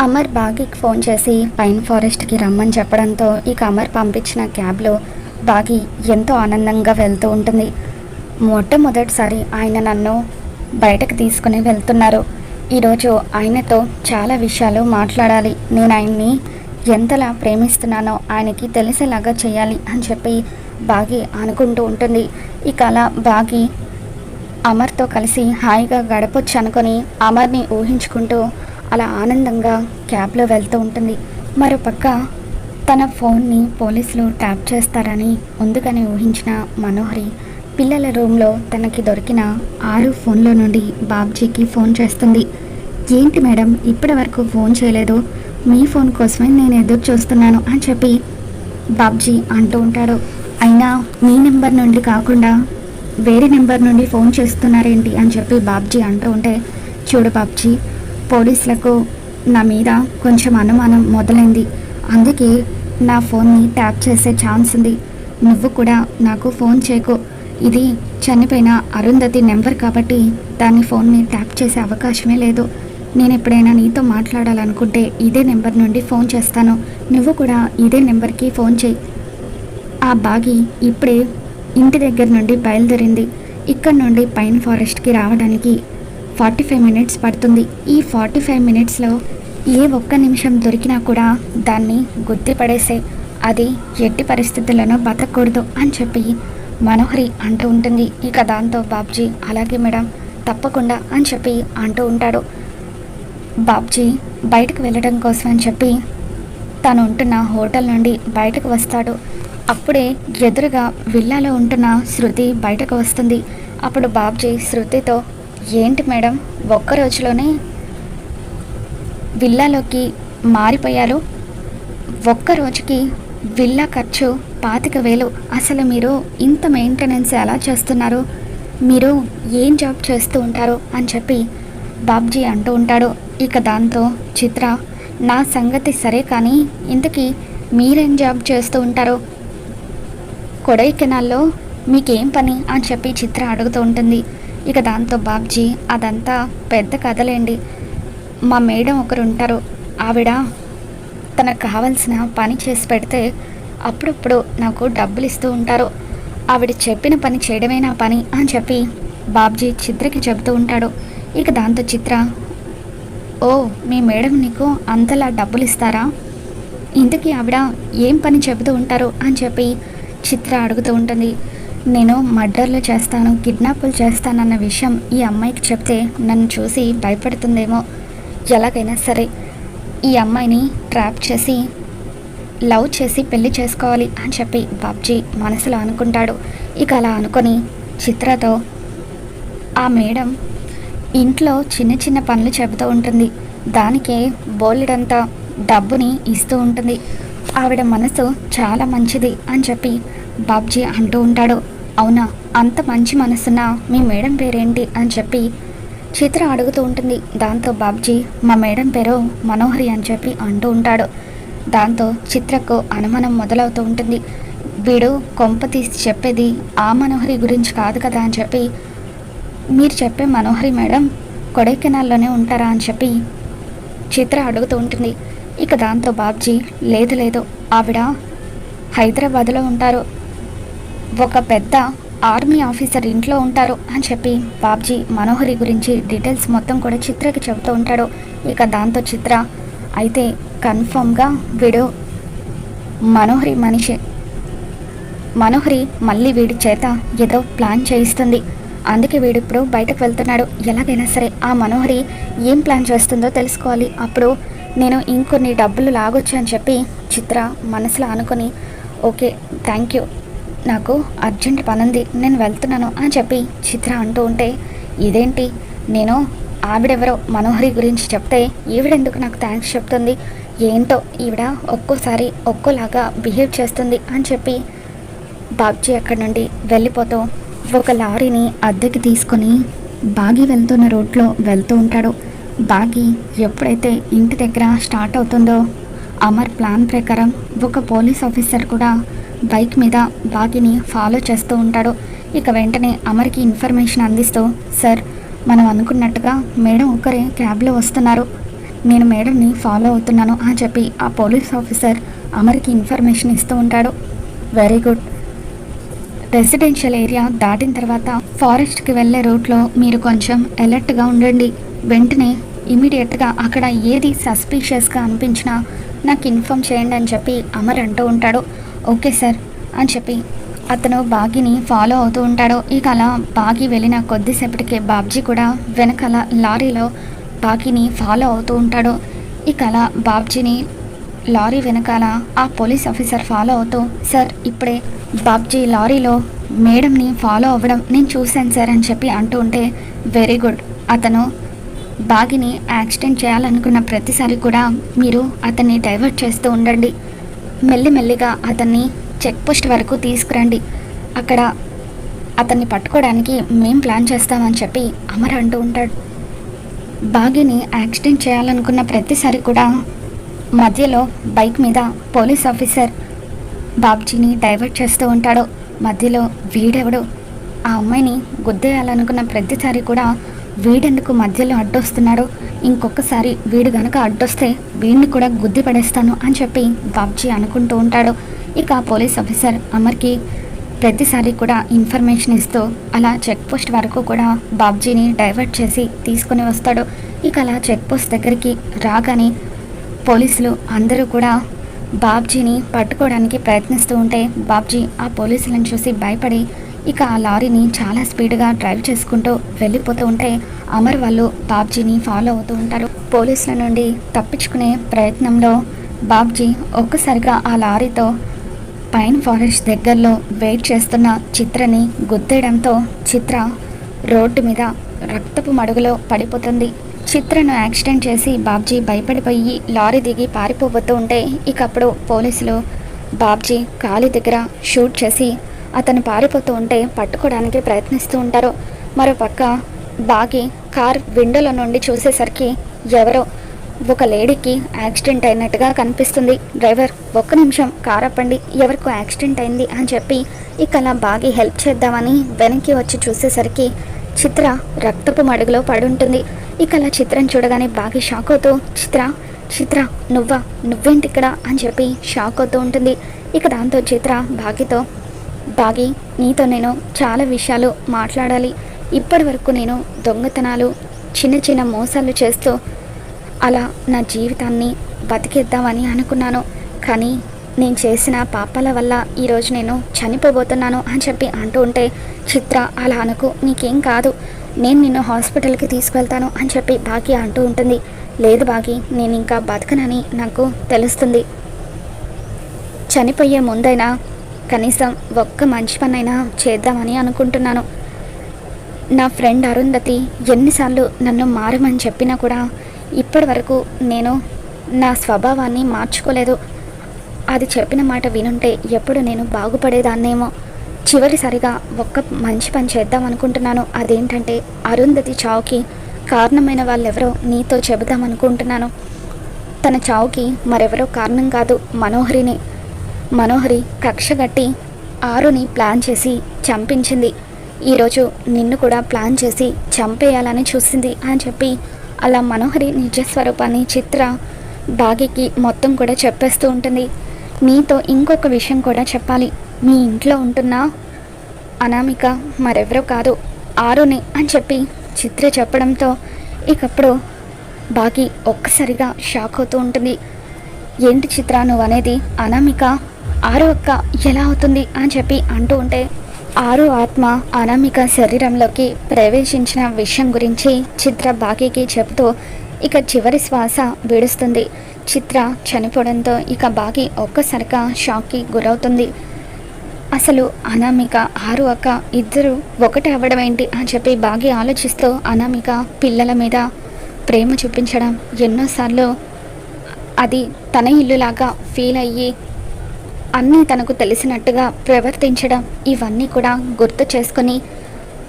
Amar బాగీకి phone చేసి pine ఫారెస్ట్కి రమ్మని చెప్పడంతో ఇక అమర్ పంపించిన క్యాబ్లో బాగీ ఎంతో ఆనందంగా వెళ్తూ ఉంటుంది. మొట్టమొదటిసారి ఆయన నన్ను బయటకు తీసుకుని వెళ్తున్నారు. ఈరోజు ఆయనతో చాలా విషయాలు మాట్లాడాలి. నేను ఆయన్ని ఎంతలా ప్రేమిస్తున్నానో ఆయనకి తెలిసేలాగా చేయాలి అని చెప్పి బాగీ అనుకుంటూ ఉంటుంది. ఇక అలా బాగీ అమర్తో కలిసి హాయిగా గడపొచ్చు అనుకొని అమర్ని ఊహించుకుంటూ అలా ఆనందంగా క్యాబ్లో వెళ్తూ ఉంటుంది. మరోపక్క తన ఫోన్ని పోలీసులు ట్యాప్ చేస్తారని ముందుగానే ఊహించిన మనోహరి పిల్లల రూమ్లో తనకి దొరికిన 6 ఫోన్లో నుండి బాబ్జీకి ఫోన్ చేస్తుంది. ఏంటి మేడం ఇప్పటి వరకు ఫోన్ చేయలేదు, మీ ఫోన్ కోసమే నేను ఎదురు చూస్తున్నాను అని చెప్పి బాబ్జీ అంటూ ఉంటాడు. అయినా మీ నెంబర్ నుండి కాకుండా వేరే నెంబర్ నుండి ఫోన్ చేస్తున్నారేంటి అని చెప్పి బాబ్జీ అంటూ ఉంటే, చూడు బాబ్జీ, పోలీసులకు నా మీద కొంచెం అనుమానం మొదలైంది. అందుకే నా ఫోన్ని ట్యాప్ చేసే ఛాన్స్ ఉంది. నువ్వు కూడా నాకు ఫోన్ చేయకు. ఇది చనిపోయిన అరుంధతి నెంబర్ కాబట్టి దాని ఫోన్ని ట్యాప్ చేసే అవకాశమే లేదు. నేను ఎప్పుడైనా నీతో మాట్లాడాలనుకుంటే ఇదే నెంబర్ నుండి ఫోన్ చేస్తాను. నువ్వు కూడా ఇదే నెంబర్కి ఫోన్ చేయి. ఆ బాగి ఇప్పుడే ఇంటి దగ్గర నుండి బయలుదేరింది. ఇక్కడ నుండి పైన్ ఫారెస్ట్కి రావడానికి 45 మినిట్స్ పడుతుంది. ఈ 45 మినిట్స్లో ఏ ఒక్క నిమిషం దొరికినా కూడా దాన్ని గుర్తుపడేసే, అది ఎట్టి పరిస్థితుల్లోనూ బతకూడదు అని చెప్పి మనోహరి అంటూ ఉంటుంది. ఇక దాంతో బాబ్జీ అలాగే మేడం తప్పకుండా అని చెప్పి అంటూ ఉంటాడు. బాబ్జీ బయటకు వెళ్ళడం కోసం అని చెప్పి తను ఉంటున్న హోటల్ నుండి బయటకు వస్తాడు. అప్పుడే ఎదురుగా విల్లాలో ఉంటున్న శృతి బయటకు వస్తుంది. అప్పుడు బాబ్జీ శృతితో, ఏంటి మేడం ఒక్క రోజులోనే విల్లాలోకి మారిపోయారు, ఒక్క రోజుకి విల్లా ఖర్చు 25,000. అసలు మీరు ఇంత మెయింటెనెన్స్ ఎలా చేస్తున్నారు, మీరు ఏం జాబ్ చేస్తూ ఉంటారు అని చెప్పి బాబ్జీ అంటూ ఉంటాడు. ఇక దాంతో చిత్ర, నా సంగతి సరే కానీ ఇంతకీ మీరేం జాబ్ చేస్తూ ఉంటారు, కొడైకెనాల్లో మీకేం పని అని చెప్పి చిత్ర అడుగుతూ ఉంటుంది. ఇక దాంతో బాబ్జీ, అదంతా పెద్ద కథలేండి, మా మేడం ఒకరు ఉంటారు, ఆవిడ తనకు కావాల్సిన పని చేసి పెడితే అప్పుడప్పుడు నాకు డబ్బులు ఇస్తూ ఉంటారు, ఆవిడ చెప్పిన పని చేయడమే నా పని అని చెప్పి బాబ్జీ చిత్రకి చెబుతూ ఉంటాడు. ఇక దాంతో చిత్ర, ఓ మీ మేడం నీకు అంతలా డబ్బులు ఇస్తారా, ఇంతకీ ఆవిడ ఏం పని చెబుతూ ఉంటారు అని చెప్పి చిత్ర అడుగుతూ ఉంటుంది. నేను మర్డర్లు చేస్తాను, కిడ్నాపులు చేస్తానన్న విషయం ఈ అమ్మాయికి చెప్తే నన్ను చూసి భయపడుతుందేమో, ఎలాగైనా సరే ఈ అమ్మాయిని ట్రాప్ చేసి లవ్ చేసి పెళ్లి చేసుకోవాలి అని చెప్పి బాబ్జీ మనసులో అనుకుంటాడు. ఇక అలా అనుకొని చిత్రతో, ఆ మేడం ఇంట్లో చిన్న చిన్న పనులు చెబుతూ ఉంటుంది, దానికే బోలెడంత డబ్బుని ఇస్తూ ఉంటుంది, ఆవిడ మనసు చాలా మంచిది అని చెప్పి బాబ్జీ అంటూ ఉంటాడు. అవునా, అంత మంచి మనసున్న మీ మేడం పేరేంటి అని చెప్పి చిత్ర అడుగుతూ ఉంటుంది. దాంతో బాబ్జీ, మా మేడం పేరు మనోహరి అని చెప్పి అంటూ ఉంటాడు. దాంతో చిత్రకు అనుమానం మొదలవుతూ ఉంటుంది. వీడు కొంప తీసి చెప్పేది ఆ మనోహరి గురించి కాదు కదా అని చెప్పి, మీరు చెప్పే మనోహరి మేడం కొడైకెనాల్లోనే ఉంటారా అని చెప్పి చిత్ర అడుగుతూ ఉంటుంది. ఇక దాంతో బాబ్జీ, లేదు లేదు, ఆవిడ హైదరాబాద్లో ఉంటారు, ఒక పెద్ద ఆర్మీ ఆఫీసర్ ఇంట్లో ఉంటారు అని చెప్పి బాబ్జీ మనోహరి గురించి డీటెయిల్స్ మొత్తం కూడా చిత్రకి చెబుతూ ఉంటాడు. ఇక దాంతో చిత్ర, అయితే కన్ఫర్మ్గా వీడు మనోహరి మనిషి, మనోహరి మళ్ళీ వీడి చేత ఏదో ప్లాన్ చేయిస్తుంది, అందుకే వీడు ఇప్పుడు బయటకు వెళ్తున్నాడు, ఎలాగైనా సరే ఆ మనోహరి ఏం ప్లాన్ చేస్తుందో తెలుసుకోవాలి, అప్పుడు నేను ఇంకొన్ని డబ్బులు లాగొచ్చు అని చెప్పి చిత్ర మనసులో అనుకొని, ఓకే థ్యాంక్ యూ, నాకు అర్జెంట్ పని ఉంది, నేను వెళ్తున్నాను అని చెప్పి చిత్ర అంటూ ఉంటే, ఇదేంటి నేను ఆవిడెవరో మనోహరి గురించి చెప్తే ఈవిడెందుకు నాకు థ్యాంక్స్ చెప్తుంది, ఏంటో ఈవిడ ఒక్కోసారి ఒక్కోలాగా బిహేవ్ చేస్తుంది అని చెప్పి బాబ్జీ అక్కడి నుండి వెళ్ళిపోతూ ఒక లారీని అద్దెకి తీసుకొని బాగి వెళ్తున్న రోడ్లో వెళ్తూ ఉంటాడు. బాగి ఎప్పుడైతే ఇంటి దగ్గర స్టార్ట్ అవుతుందో అమర్ ప్లాన్ ప్రకారం ఒక పోలీస్ ఆఫీసర్ కూడా బైక్ మీద బాగిని ఫాలో చేస్తూ ఉంటాడు. ఇక వెంటనే అమర్కి ఇన్ఫర్మేషన్ అందిస్తూ, సార్ మనం అనుకున్నట్టుగా మేడం ఒకరే క్యాబ్లో వస్తున్నారు, నేను మేడంని ఫాలో అవుతున్నాను అని చెప్పి ఆ పోలీస్ ఆఫీసర్ అమర్కి ఇన్ఫర్మేషన్ ఇస్తూ ఉంటాడు. Very good. రెసిడెన్షియల్ ఏరియా దాటిన తర్వాత ఫారెస్ట్కి వెళ్ళే రూట్లో మీరు కొంచెం అలర్ట్గా ఉండండి. వెంటనే ఇమీడియట్గా అక్కడ ఏది సస్పీషియస్గా అనిపించినా నాకు ఇన్ఫామ్ చేయండి అని చెప్పి అమర్ అంటూ ఉంటాడు. ఓకే సార్ అని చెప్పి అతను బాగీని ఫాలో అవుతూ ఉంటాడు. ఇక అలా బాగీ వెళ్ళిన కొద్దిసేపటికే బాబ్జీ కూడా వెనకాల లారీలో బాగీని ఫాలో అవుతూ ఉంటాడు. ఇక అలా బాబ్జీని లారీ వెనకాల ఆ పోలీస్ ఆఫీసర్ ఫాలో అవుతూ, సార్ ఇప్పుడే బాబ్జీ లారీలో మేడంని ఫాలో అవ్వడం నేను చూశాను సార్ అని చెప్పి అంటూ ఉంటే, వెరీ గుడ్. అతను బాగీని యాక్సిడెంట్ చేయాలనుకున్న ప్రతిసారి కూడా మీరు అతన్ని డైవర్ట్ చేస్తూ ఉండండి. మెల్లిమెల్లిగా అతన్ని చెక్ పోస్ట్ వరకు తీసుకురండి. అక్కడ అతన్ని పట్టుకోవడానికి మేం ప్లాన్ చేస్తామని చెప్పి అమర్ అంటూ ఉంటాడు. బాగీని యాక్సిడెంట్ చేయాలనుకున్న ప్రతిసారి కూడా మధ్యలో బైక్ మీద పోలీస్ ఆఫీసర్ బాబ్జీని డైవర్ట్ చేస్తూ ఉంటాడు. మధ్యలో వీడెవడు ఆ అమ్మాయిని గుద్దేయాలనుకున్న ప్రతిసారి కూడా వీడెందుకు మధ్యలో అడ్డొస్తున్నాడు, ఇంకొకసారి వీడు గనక అడ్డొస్తే వీడిని కూడా గుద్ది పడేస్తాను అని చెప్పి బాబ్జీ అనుకుంటూ ఉంటాడు. ఇక పోలీస్ ఆఫీసర్ అమర్కి ప్రతిసారి కూడా ఇన్ఫర్మేషన్ ఇస్తూ అలా చెక్ పోస్ట్ వరకు కూడా బాబ్జీని డైవర్ట్ చేసి తీసుకుని వస్తాడు. ఇక అలా చెక్ పోస్ట్ దగ్గరికి రాగానే పోలీసులు అందరూ కూడా బాబ్జీని పట్టుకోవడానికి ప్రయత్నిస్తూ ఉంటే బాబ్జీ ఆ పోలీసులను చూసి భయపడి ఇక ఆ లారీని చాలా స్పీడ్గా డ్రైవ్ చేసుకుంటూ వెళ్ళిపోతూ ఉంటే అమర్ వాళ్ళు బాబ్జీని ఫాలో అవుతూ ఉంటారు. పోలీసుల నుండి తప్పించుకునే ప్రయత్నంలో బాబ్జీ ఒక్కసారిగా ఆ లారీతో పైన్ ఫారెస్ట్ దగ్గరలో వెయిట్ చేస్తున్న చిత్రని గుద్దేయడంతో చిత్ర రోడ్డు మీద రక్తపు మడుగులో పడిపోతుంది. చిత్రను యాక్సిడెంట్ చేసి బాబ్జీ భయపడిపోయి లారీ దిగి పారిపోతూ ఉంటే ఇకప్పుడు పోలీసులు బాబ్జీ కాలి దగ్గర షూట్ చేసి అతను పారిపోతూ ఉంటే పట్టుకోవడానికి ప్రయత్నిస్తూ ఉంటారు. మరోపక్క బాగి కార్ విండోలో నుండి చూసేసరికి ఎవరో ఒక లేడీకి యాక్సిడెంట్ అయినట్టుగా కనిపిస్తుంది. డ్రైవర్ ఒక్క నిమిషం కార్ ఆపండి, ఎవరికో యాక్సిడెంట్ అయింది అని చెప్పి ఇక అలా బాగి హెల్ప్ చేద్దామని వెనక్కి వచ్చి చూసేసరికి చిత్ర రక్తపు మడుగులో పడుంటుంది. ఇక అలా చిత్రం చూడగానే బాగి షాక్ అవుతూ చిత్ర నువ్వేంటి ఇక్కడ అని చెప్పి షాక్ అవుతూ ఉంటుంది. ఇక దాంతో చిత్ర బాగి నీతో నేను చాలా విషయాలు మాట్లాడాలి. ఇప్పటి వరకు నేను దొంగతనాలు చిన్న చిన్న మోసాలు చేస్తూ అలా నా జీవితాన్ని బతికేద్దామని అనుకున్నాను. కానీ నేను చేసిన పాపాల వల్ల ఈరోజు నేను చనిపోబోతున్నాను అని చెప్పి అంటూ ఉంటే చిత్ర అలా అనుకు, నీకేం కాదు, నేను నిన్ను హాస్పిటల్కి తీసుకువెళ్తాను అని చెప్పి బాగి అంటూ ఉంటుంది. లేదు బాగి, నేను ఇంకా బతకనని నాకు తెలుస్తుంది. చనిపోయే ముందైనా కనీసం ఒక్క మంచి పనైనా చేద్దామని అనుకుంటున్నాను. నా ఫ్రెండ్ అరుంధతి ఎన్నిసార్లు నన్ను మారమని చెప్పినా కూడా ఇప్పటి వరకు నేను నా స్వభావాన్ని మార్చుకోలేదు. అది చెప్పిన మాట వినుంటే ఎప్పుడు నేను బాగుపడేదాన్నేమో. చివరిసారిగా ఒక్క మంచి పని చేద్దాం అనుకుంటున్నాను. అదేంటంటే అరుంధతి చావుకి కారణమైన వాళ్ళెవరో నీతో చెబుదామనుకుంటున్నాను. తన చావుకి మరెవరో కారణం కాదు, మనోహరి కక్షగట్టి ఆరుని ప్లాన్ చేసి చంపించింది. ఈరోజు నిన్ను కూడా ప్లాన్ చేసి చంపేయాలని చూసింది అని చెప్పి అలా మనోహరి నిజస్వరూపాన్ని చిత్ర బాగికి మొత్తం కూడా చెప్పేస్తూ ఉంటుంది. నీతో ఇంకొక విషయం కూడా చెప్పాలి. మీ ఇంట్లో ఉంటున్న అనామిక మరెవరో కాదు, ఆరుని అని చెప్పి చిత్ర చెప్పడంతో ఇకప్పుడు బాగి ఒక్కసారిగా షాక్ అవుతూ ఉంటుంది. ఏంటి చిత్ర నువ్వు అనేది, అనామిక ఆరు అక్క ఎలా అవుతుంది అని చెప్పి అంటూ ఉంటే ఆరు ఆత్మ అనామిక శరీరంలోకి ప్రవేశించిన విషయం గురించి చిత్ర బాగీకి చెబుతూ ఇక చివరి శ్వాస విడుస్తుంది. చిత్ర చనిపోవడంతో ఇక బాగి ఒక్కసారిగా షాక్కి గురవుతుంది. అసలు అనామిక ఆరు అక్క ఇద్దరు ఒకటి అవ్వడం ఏంటి అని చెప్పి బాగి ఆలోచిస్తూ అనామిక పిల్లల మీద ప్రేమ చూపించడం, ఎన్నోసార్లు అది తన ఇల్లులాగా ఫీల్ అయ్యి అన్నీ తనకు తెలిసినట్టుగా ప్రవర్తించడం, ఇవన్నీ కూడా గుర్తు చేసుకొని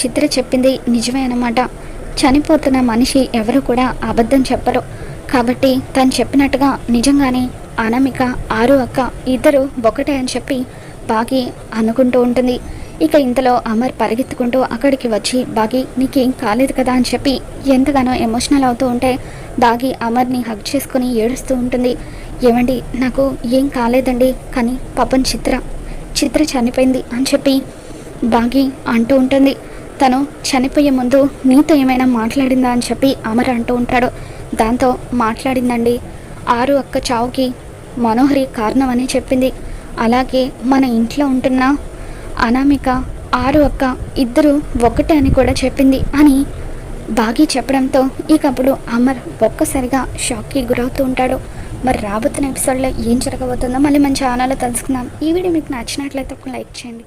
చిత్ర చెప్పింది నిజమే అన్నమాట. చనిపోతున్న మనిషి ఎవరు కూడా అబద్ధం చెప్పరు. కాబట్టి తను చెప్పినట్టుగా నిజంగానే అనామిక ఆరు అక్క ఇద్దరు ఒకటే అని చెప్పి బాగి అనుకుంటూ ఉంటుంది. ఇక ఇంతలో అమర్ పరిగెత్తుకుంటూ అక్కడికి వచ్చి బాగి నీకేం కాలేదు కదా అని చెప్పి ఎంతగానో ఎమోషనల్ అవుతూ ఉంటే బాగి అమర్ని హగ్ చేసుకుని ఏడుస్తూ ఉంటుంది. ఏమండి నాకు ఏం కాలేదండి, కానీ పాపం చిత్ర చనిపోయింది అని చెప్పి బాగి అంటూ ఉంటుంది. తను చనిపోయే ముందు నీతో ఏమైనా మాట్లాడిందా అని చెప్పి అమర్ అంటూ ఉంటాడు. దాంతో మాట్లాడిందండి, ఆరు అక్క చావుకి మనోహరి కారణం అని చెప్పింది. అలాగే మన ఇంట్లో ఉంటున్న అనామిక ఆరు అక్క ఇద్దరు ఒకటే అని కూడా చెప్పింది అని బాగి చెప్పడంతో ఇకప్పుడు అమర్ ఒక్కసారిగా షాక్కి గురవుతూ ఉంటాడు. మరి రాబోతున్న ఎపిసోడ్లో ఏం జరగబోతుందో మళ్ళీ మన ఛానల్లో తెలుసుకుందాం. ఈ వీడియో మీకు నచ్చినట్లయితే ఒక లైక్ చేయండి.